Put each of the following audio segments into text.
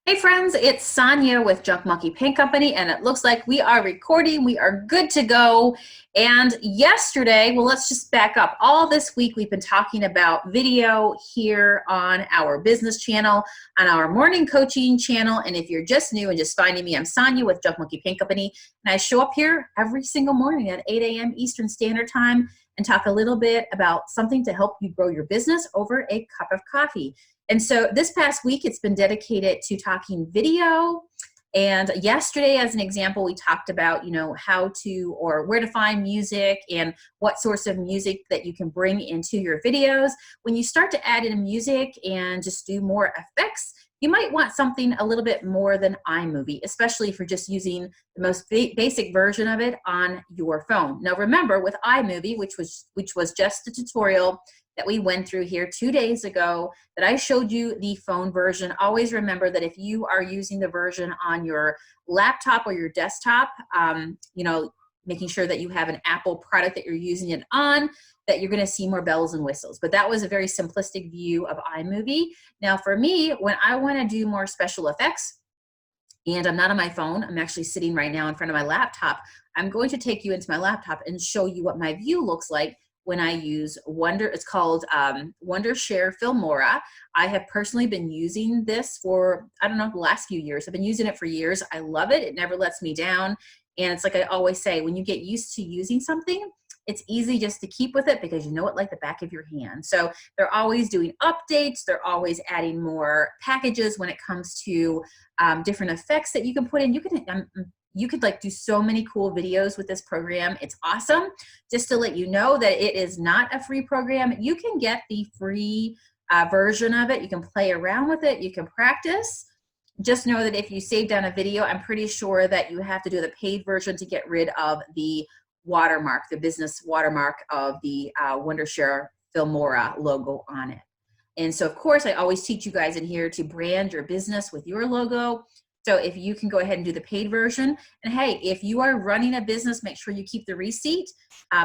Hey friends, it's Sonia with Junk Monkey Paint Company, and it looks like we are recording. We are good to go. And yesterday, well, let's just back up. All this week, we've been talking about video here on our business channel, on our morning coaching channel. And if you're just new and just finding me, I'm Sonia with Junk Monkey Paint Company, and I show up here every single morning at 8 a.m. Eastern Standard Time and talk a little bit about something to help you grow your business over a cup of coffee. And so this past week, it's been dedicated to talking video. And yesterday, as an example, we talked about, how to or where to find music and what sorts of music that you can bring into your videos. When you start to add in music and just do more effects, you might want something a little bit more than iMovie, especially if you're just using the most basic version of it on your phone. Now, remember, with iMovie, which was just a tutorial that we went through here 2 days ago, that I showed you the phone version. Always remember that if you are using the version on your laptop or your desktop, making sure that you have an Apple product that you're using it on, that you're going to see more bells and whistles. But that was a very simplistic view of iMovie. Now for me, when I want to do more special effects, and I'm not on my phone, I'm actually sitting right now in front of my laptop, I'm going to take you into my laptop and show you what my view looks like when I use it's called Wondershare Filmora. I have personally been using this for, I don't know, the last few years. I've been using it for years. I love it. It never lets me down. And it's like I always say, when you get used to using something, it's easy just to keep with it because you know it like the back of your hand. So they're always doing updates. They're always adding more packages when it comes to different effects that you can put in. You could like do so many cool videos with this program. It's awesome. Just to let you know that it is not a free program. You can get the free version of it. You can play around with it. You can practice. Just know that if you save down a video, I'm pretty sure that you have to do the paid version to get rid of the watermark, the business watermark of the Wondershare Filmora logo on it. And so, of course, I always teach you guys in here to brand your business with your logo. So if you can go ahead and do the paid version, and hey, if you are running a business, make sure you keep the receipt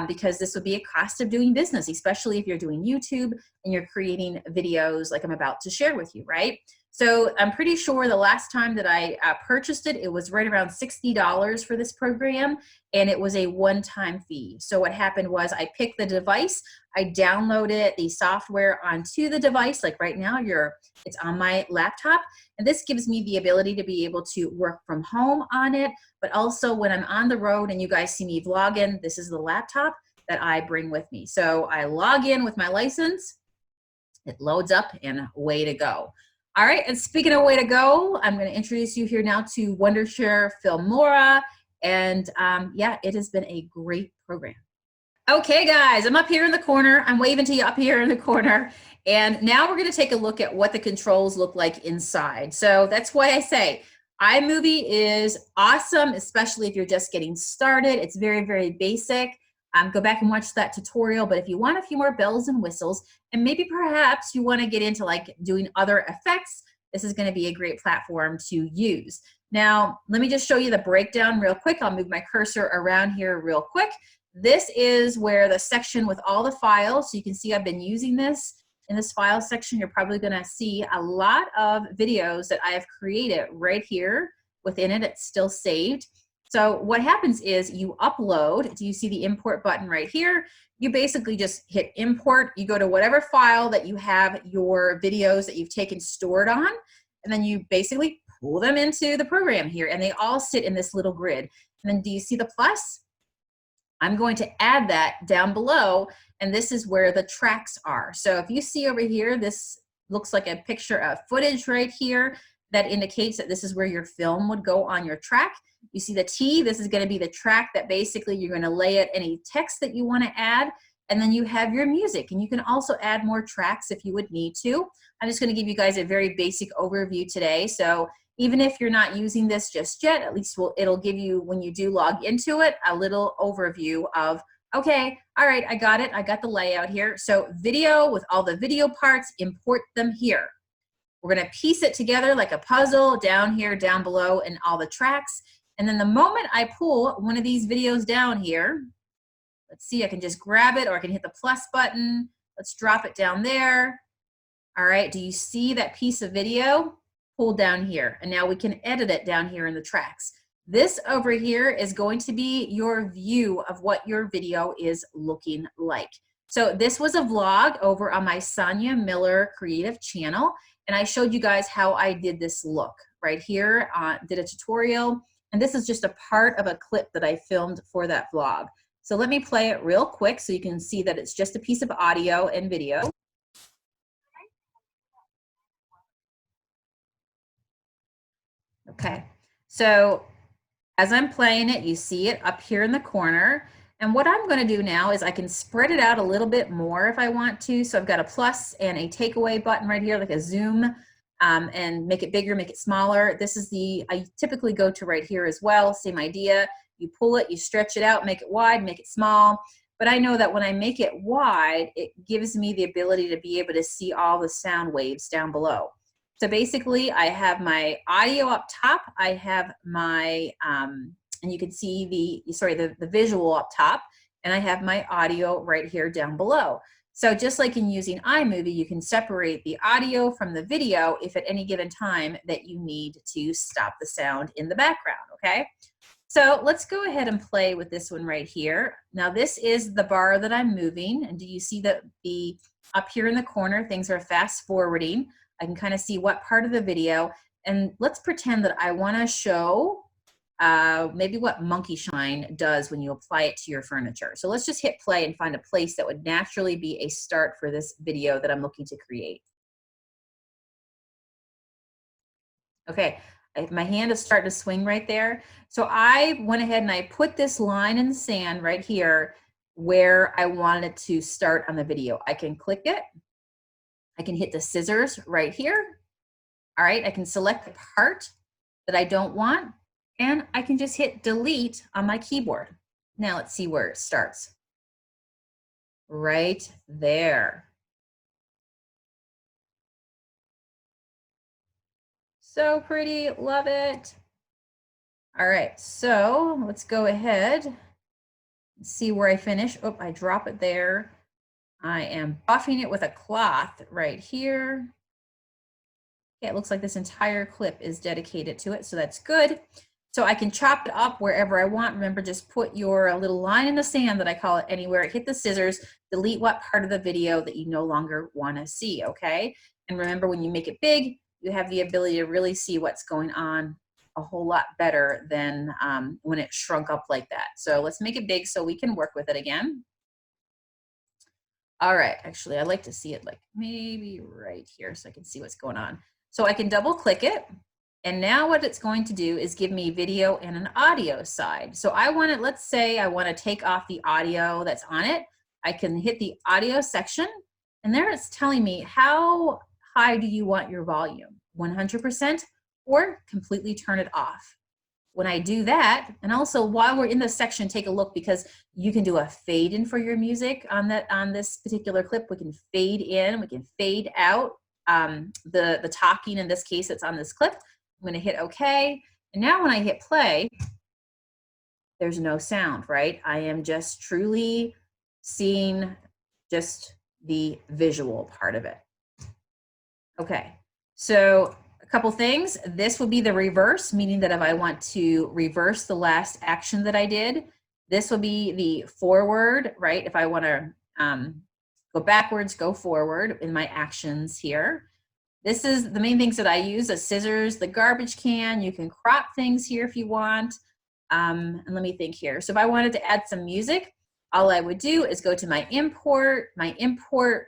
because this would be a cost of doing business, especially if you're doing YouTube and you're creating videos like I'm about to share with you, right? So I'm pretty sure the last time that I purchased it, it was right around $60 for this program, and it was a one-time fee. So what happened was I picked the device, I downloaded the software onto the device, like right now it's on my laptop, and this gives me the ability to be able to work from home on it, but also when I'm on the road and you guys see me vlogging, this is the laptop that I bring with me. So I log in with my license, it loads up, and way to go. All right, and speaking of way to go, I'm going to introduce you here now to Wondershare Filmora, and yeah, it has been a great program. Okay, guys, I'm up here in the corner. I'm waving to you up here in the corner, and now we're going to take a look at what the controls look like inside. So that's why I say iMovie is awesome, especially if you're just getting started. It's very, very basic. Go back and watch that tutorial, but if you want a few more bells and whistles, and maybe perhaps you want to get into like doing other effects, this is going to be a great platform to use. Now, let me just show you the breakdown real quick. I'll move my cursor around here real quick. This is where the section with all the files, so you can see I've been using this. In this file section, you're probably going to see a lot of videos that I have created right here within it. It's still saved. So what happens is you upload. Do you see the import button right here? You basically just hit import. You go to whatever file that you have your videos that you've taken stored on, and then you basically pull them into the program here, and they all sit in this little grid. And then do you see the plus? I'm going to add that down below, and this is where the tracks are. So if you see over here, this looks like a picture of footage right here that indicates that this is where your film would go on your track. You see the T, this is going to be the track that basically you're going to lay it any text that you want to add, and then you have your music, and you can also add more tracks if you would need to. I'm just going to give you guys a very basic overview today. So even if you're not using this just yet, at least it'll give you, when you do log into it, a little overview of, okay, all right, I got it. I got the layout here. So video with all the video parts, import them here. We're going to piece it together like a puzzle down here, down below, and all the tracks. And then the moment I pull one of these videos down here, let's see, I can just grab it, or I can hit the plus button. Let's drop it down there. All right, do you see that piece of video? pull down here. And now we can edit it down here in the tracks. This over here is going to be your view of what your video is looking like. So this was a vlog over on my Sonia Miller Creative channel, and I showed you guys how I did this look right here, did a tutorial, and this is just a part of a clip that I filmed for that vlog. So let me play it real quick so you can see that it's just a piece of audio and video. Okay, so as I'm playing it, you see it up here in the corner. And what I'm going to do now is I can spread it out a little bit more if I want to. So I've got a plus and a takeaway button right here, like a zoom, and make it bigger, make it smaller. This is I typically go to right here as well, same idea. You pull it, you stretch it out, make it wide, make it small. But I know that when I make it wide, it gives me the ability to be able to see all the sound waves down below. So basically, I have my audio up top. I have my, and you can see the visual up top, and I have my audio right here down below. So just like in using iMovie, you can separate the audio from the video if at any given time that you need to stop the sound in the background, okay? So let's go ahead and play with this one right here. Now this is the bar that I'm moving, and do you see that up here in the corner, things are fast forwarding. I can kind of see what part of the video, and let's pretend that I want to show maybe what monkey shine does when you apply it to your furniture. So let's just hit play and find a place that would naturally be a start for this video that I'm looking to create. Okay, my hand is starting to swing right there. So I went ahead and I put this line in the sand right here where I wanted it to start on the video. I can click it. I can hit the scissors right here. All right, I can select the part that I don't want, and I can just hit delete on my keyboard. Now let's see where it starts. Right there. So pretty, love it. All right, so let's go ahead and see where I finish. Oh, I drop it there. I am buffing it with a cloth right here. Okay, it looks like this entire clip is dedicated to it, so that's good. So I can chop it up wherever I want. Remember, just put your little line in the sand that I call it anywhere. Hit the scissors, delete what part of the video that you no longer want to see, okay? And remember, when you make it big, you have the ability to really see what's going on a whole lot better than when it shrunk up like that. So let's make it big so we can work with it again. All right, actually, I like to see it like maybe right here so I can see what's going on. So I can double click it. And now what it's going to do is give me video and an audio side. So I want it, let's say I want to take off the audio that's on it. I can hit the audio section, and there it's telling me how high do you want your volume, 100% or completely turn it off. When I do that, and also while we're in this section, take a look, because you can do a fade in for your music on this particular clip. We can fade in, we can fade out the talking. In this case, it's on this clip. I'm going to hit OK. And now when I hit play, there's no sound, right? I am just truly seeing just the visual part of it. Okay, so a couple things. This will be the reverse, meaning that if I want to reverse the last action that I did, this will be the forward, right? If I want to go backwards, go forward in my actions here. This is the main things that I use: the scissors, the garbage can. You can crop things here if you want. And let me think here. So if I wanted to add some music, all I would do is go to my import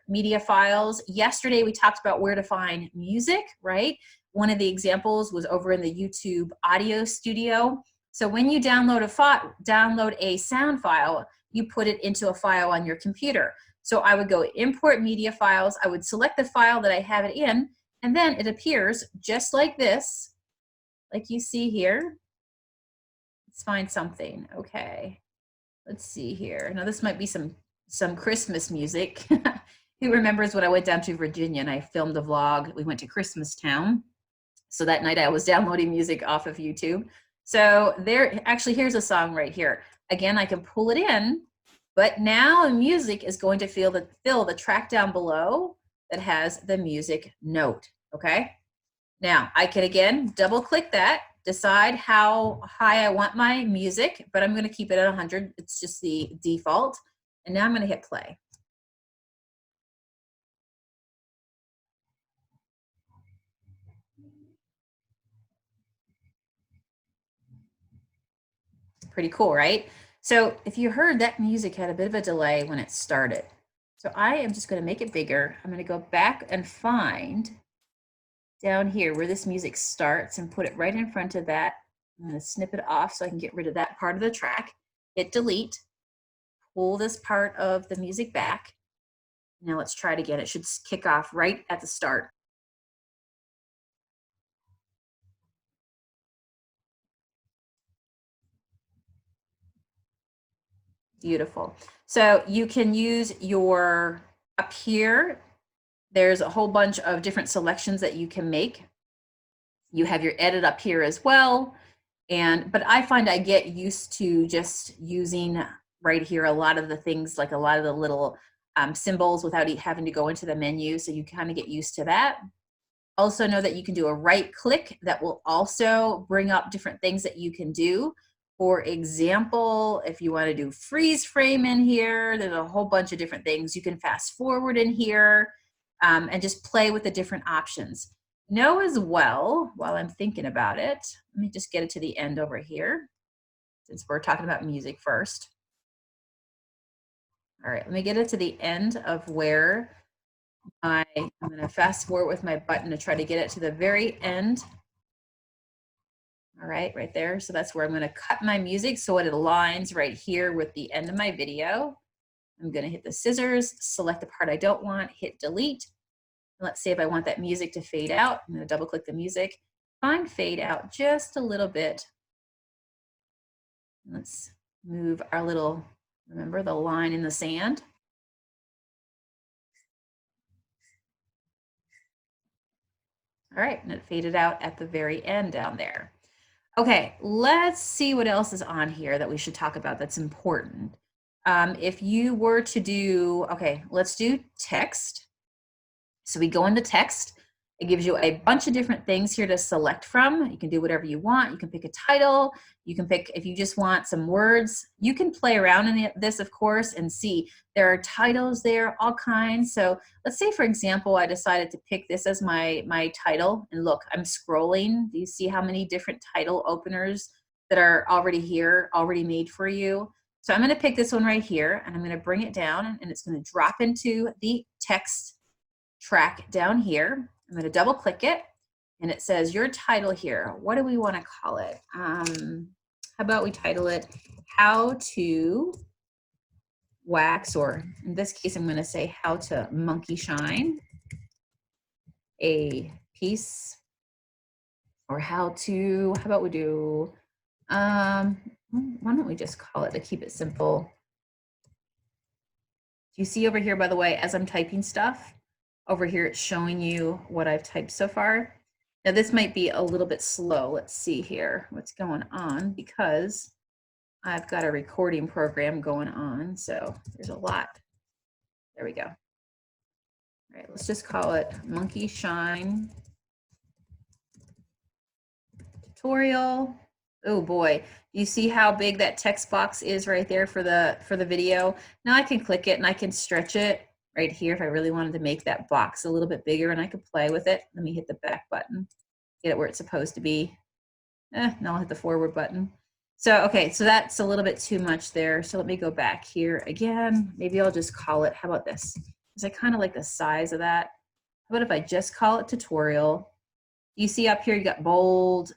media files. Yesterday we talked about where to find music, right? One of the examples was over in the YouTube Audio Studio. So when you download a sound file, you put it into a file on your computer. So I would go import media files. I would select the file that I have it in, and then it appears just like this, like you see here. Let's find something. Okay, let's see here. Now this might be some Christmas music. Who remembers when I went down to Virginia and I filmed a vlog? We went to Christmas Town. So that night I was downloading music off of YouTube. So there, actually, here's a song right here. Again, I can pull it in, but now the music is going to fill the track down below that has the music note, okay? Now I can again double click that, decide how high I want my music, but I'm going to keep it at 100. It's just the default. And now I'm going to hit play. Pretty cool, right? So if you heard, that music had a bit of a delay when it started. So I am just going to make it bigger. I'm going to go back and find down here where this music starts and put it right in front of that. I'm going to snip it off so I can get rid of that part of the track. Hit delete, pull this part of the music back. Now let's try it again. It should kick off right at the start. Beautiful. So you can use your, up here, there's a whole bunch of different selections that you can make. You have your edit up here as well. But I find I get used to just using right here a lot of the things, like a lot of the little symbols without having to go into the menu. So you kind of get used to that. Also know that you can do a right click that will also bring up different things that you can do. For example, if you want to do freeze frame in here, there's a whole bunch of different things. You can fast forward in here and just play with the different options. Know as well, while I'm thinking about it, let me just get it to the end over here, since we're talking about music first. All right, let me get it to the end of where I'm going to fast forward with my button to try to get it to the very end. All right, right there. So that's where I'm going to cut my music so it aligns right here with the end of my video. I'm going to hit the scissors, select the part I don't want, hit delete. Let's say if I want that music to fade out, I'm going to double click the music, find fade out just a little bit. Let's move our little, remember the line in the sand? All right, and it faded out at the very end down there. Okay, let's see what else is on here that we should talk about that's important. If you were to do, okay, let's do text. So we go into text. It gives you a bunch of different things here to select from. You can do whatever you want. You can pick a title. You can pick, if you just want some words, you can play around in this, of course, and see there are titles there, all kinds. So let's say, for example, I decided to pick this as my title. And look, I'm scrolling. Do you see how many different title openers that are already here, already made for you? So I'm going to pick this one right here, and I'm going to bring it down, and it's going to drop into the text track down here. I'm going to double click it, and it says your title here. What do we want to call it? How about we title it How to Wax, or in this case, I'm going to say How to Monkey Shine a Piece, or how about we do, why don't we just call it, to keep it simple. Do you see over here, by the way, as I'm typing stuff, over here it's showing you what I've typed so far. Now this might be a little bit slow. Let's see here what's going on, because I've got a recording program going on. So there's a lot. There we go. All right, let's just call it Monkey Shine Tutorial. Oh boy, you see how big that text box is right there for the video? Now I can click it and I can stretch it right here if I really wanted to make that box a little bit bigger, and I could play with it. Let me hit the back button, get it where it's supposed to be. Now I'll hit the forward button. So, okay, so that's a little bit too much there. So let me go back here again. Maybe I'll just call it, how about this? Because I kind of like the size of that. How about if I just call it tutorial? You see up here, you got bold,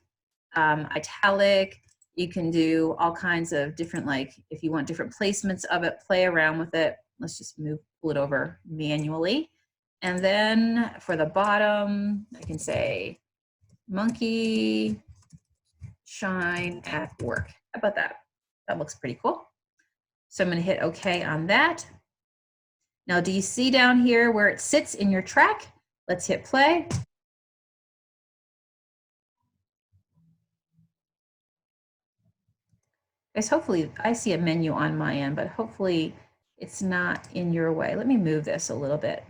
italic. You can do all kinds of different, like if you want different placements of it, play around with it. Let's just pull it over manually. And then for the bottom, I can say monkey shine at work. How about that? That looks pretty cool. So I'm going to hit OK on that. Now, do you see down here where it sits in your track? Let's hit play. Guys, hopefully I see a menu on my end, but hopefully it's not in your way. Let me move this a little bit.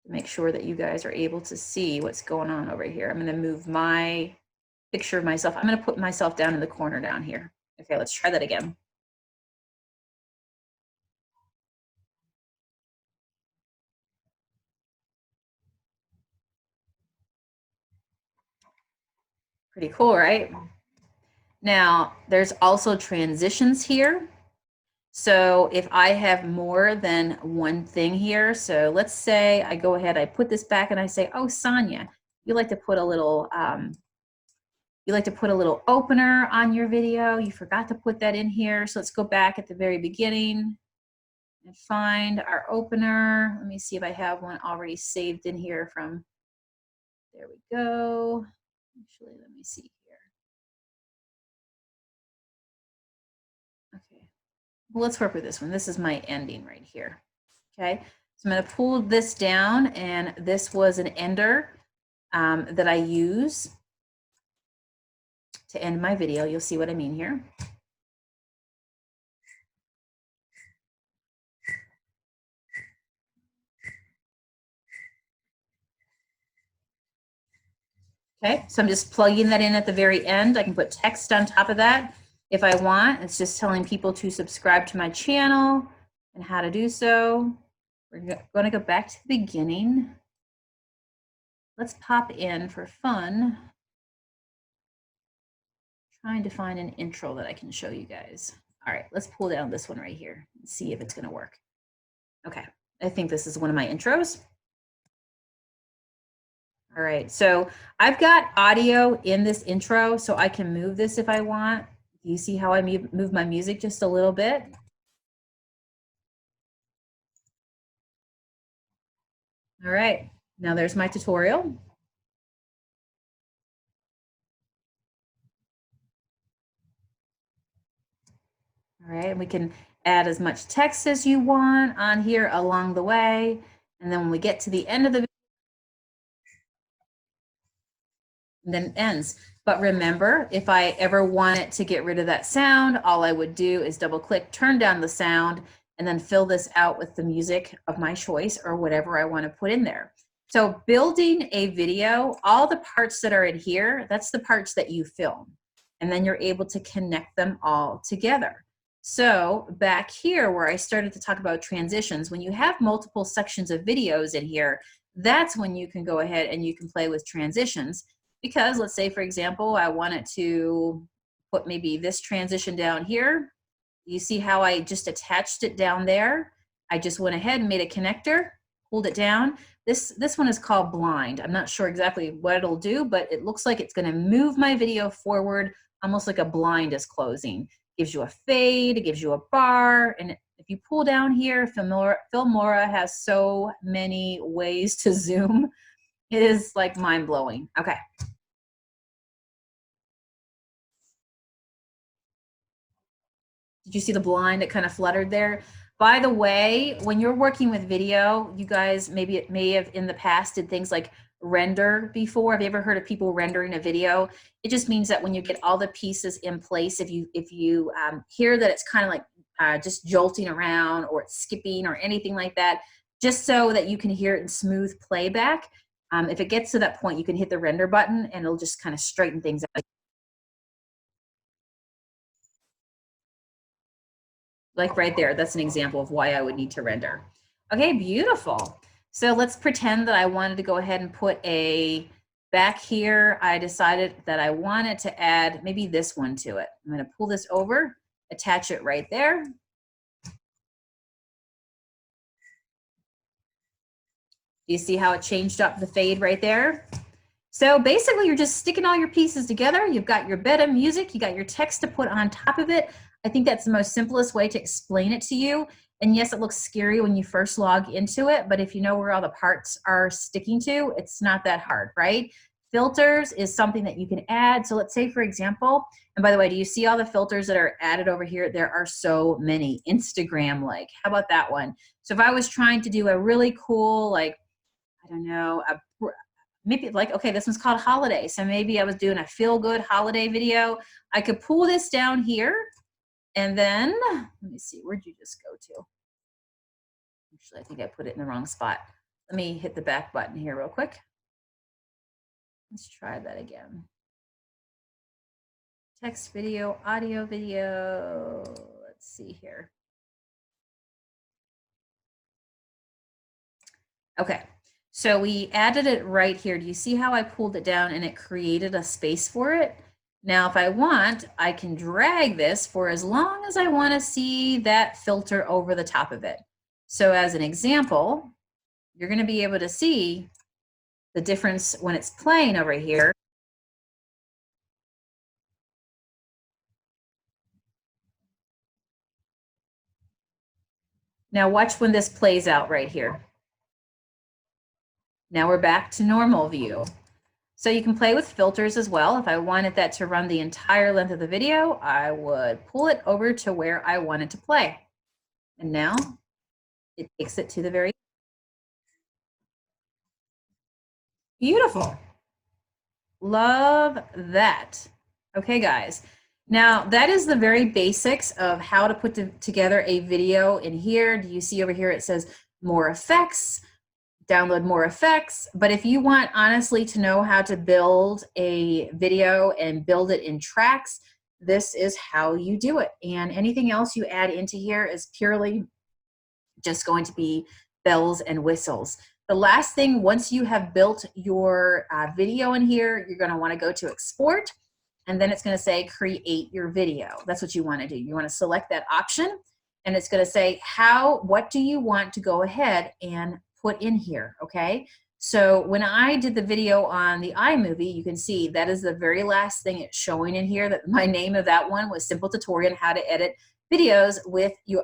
to make sure that you guys are able to see what's going on over here. I'm going to move my picture of myself. I'm going to put myself down in the corner down here. Okay, let's try that again. Pretty cool, right? Now, there's also transitions here. So if I have more than one thing here, so let's say I go ahead, I put this back and I say, oh, Sonia, you like to put a little opener on your video. You forgot to put that in here. So let's go back at the very beginning and find our opener. Let me see if I have one already saved in here from, there we go. Actually, let me see here. Okay, well, let's work with this one. This is my ending right here. Okay, so I'm going to pull this down, and this was an ender that I use to end my video. You'll see what I mean here. Okay, so I'm just plugging that in at the very end. I can put text on top of that if I want. It's just telling people to subscribe to my channel and how to do so. We're going to go back to the beginning. Let's pop in for fun. Trying to find an intro that I can show you guys. All right, let's pull down this one right here and see if it's going to work. Okay, I think this is one of my intros. All right, so I've got audio in this intro, so I can move this if I want. You see how I move my music just a little bit? All right, now there's my tutorial. All right, and we can add as much text as you want on here along the way. And then when we get to the end of the video, then it ends. But remember, if I ever wanted to get rid of that sound, all I would do is double click, turn down the sound, and then fill this out with the music of my choice or whatever I want to put in there. So building a video, all the parts that are in here, that's the parts that you film. And then you're able to connect them all together. So back here where I started to talk about transitions, when you have multiple sections of videos in here, that's when you can go ahead and you can play with transitions. Because let's say, for example, I wanted to put maybe this transition down here. You see how I just attached it down there? I just went ahead and made a connector, pulled it down. This one is called blind. I'm not sure exactly what it'll do, but it looks like it's going to move my video forward, almost like a blind is closing. Gives you a fade, it gives you a bar, and if you pull down here, Filmora has so many ways to zoom. It is like mind-blowing. Okay. Did you see the blind? It kind of fluttered there. By the way, when you're working with video, you guys maybe may have in the past did things like render before. Have you ever heard of people rendering a video? It just means that when you get all the pieces in place, if you hear that it's kind of like just jolting around or it's skipping or anything like that, just so that you can hear it in smooth playback. If it gets to that point, you can hit the render button and it'll just kind of straighten things out. Like right there, that's an example of why I would need to render. Okay, beautiful. So let's pretend that I wanted to go ahead and put a, back here, I decided that I wanted to add maybe this one to it. I'm gonna pull this over, attach it right there. You see how it changed up the fade right there? So basically you're just sticking all your pieces together. You've got your bed of music, you got your text to put on top of it. I think that's the most simplest way to explain it to you. And yes, it looks scary when you first log into it, but if you know where all the parts are sticking to, it's not that hard, right? Filters is something that you can add. So let's say, for example, and by the way, do you see all the filters that are added over here? There are so many. Instagram-like. How about that one? So if I was trying to do a really cool, like, I don't know, maybe like, okay, this one's called holiday. So maybe I was doing a feel-good holiday video. I could pull this down here and then, let me see, where'd you just go to? Actually, I think I put it in the wrong spot. Let me hit the back button here real quick. Let's try that again. Text, video, audio, video. Let's see here. Okay, so we added it right here. Do you see how I pulled it down and it created a space for it? Now, if I want, I can drag this for as long as I want to see that filter over the top of it. So as an example, you're going to be able to see the difference when it's playing over here. Now watch when this plays out right here. Now we're back to normal view. So you can play with filters as well. If I wanted that to run the entire length of the video, I would pull it over to where I wanted to play. And now it takes it to the very beautiful. Love that. Okay, guys. Now that is the very basics of how to put together a video in here. Do you see over here it says more effects? Download more effects. But if you want honestly to know how to build a video and build it in tracks, this is how you do it. And anything else you add into here is purely just going to be bells and whistles. The last thing, once you have built your video in here, you're going to want to go to export, and then it's going to say create your video. That's what you want to do. You want to select that option, and it's going to say what do you want to go ahead and put in here, okay? So when I did the video on the iMovie, you can see that is the very last thing it's showing in here. That my name of that one was Simple Tutorial on How to Edit Videos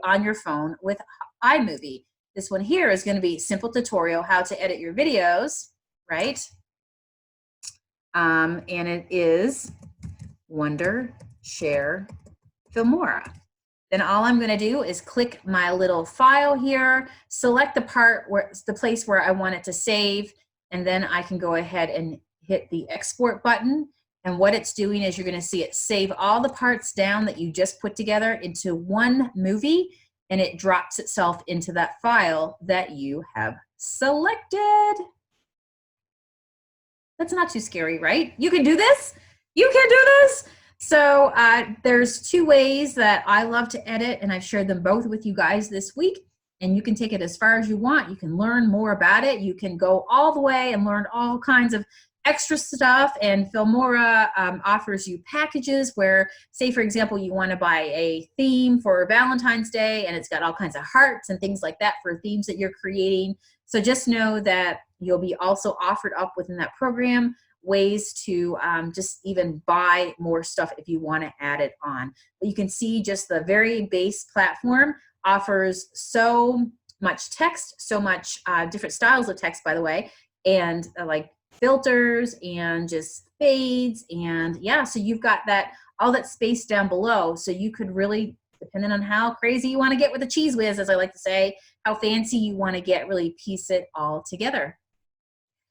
on your phone with iMovie. This one here is going to be Simple Tutorial How to Edit Your Videos, right? And it is Wondershare Filmora. Then all I'm going to do is click my little file here, select the place where I want it to save, and then I can go ahead and hit the export button. And what it's doing is you're going to see it save all the parts down that you just put together into one movie, and it drops itself into that file that you have selected. That's not too scary, right? You can do this. You can do this. So there's two ways that I love to edit, and I've shared them both with you guys this week, and you can take it as far as you want. You can learn more about it. You can go all the way and learn all kinds of extra stuff, and Filmora offers you packages where, say for example, you want to buy a theme for Valentine's Day, and it's got all kinds of hearts and things like that for themes that you're creating. So just know that you'll be also offered up within that program ways to just even buy more stuff if you want to add it on. But you can see just the very base platform offers so much text, so much different styles of text, by the way, and like filters and just fades, and yeah, so you've got all that space down below, so you could really, depending on how crazy you want to get with the cheese whiz, as I like to say, how fancy you want to get, really piece it all together.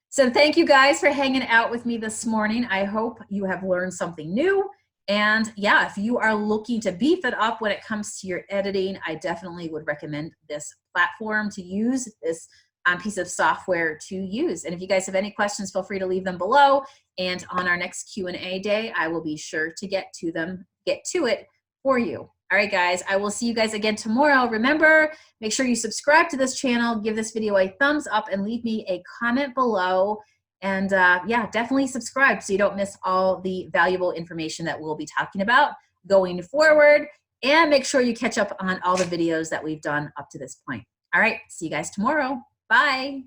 So thank you guys for hanging out with me this morning. I hope you have learned something new. And yeah, if you are looking to beef it up when it comes to your editing, I definitely would recommend this platform to use, this piece of software to use. And if you guys have any questions, feel free to leave them below. And on our next Q&A day, I will be sure to get to it for you. All right, guys, I will see you guys again tomorrow. Remember, make sure you subscribe to this channel, give this video a thumbs up, and leave me a comment below. And yeah, definitely subscribe so you don't miss all the valuable information that we'll be talking about going forward. And make sure you catch up on all the videos that we've done up to this point. All right, see you guys tomorrow. Bye.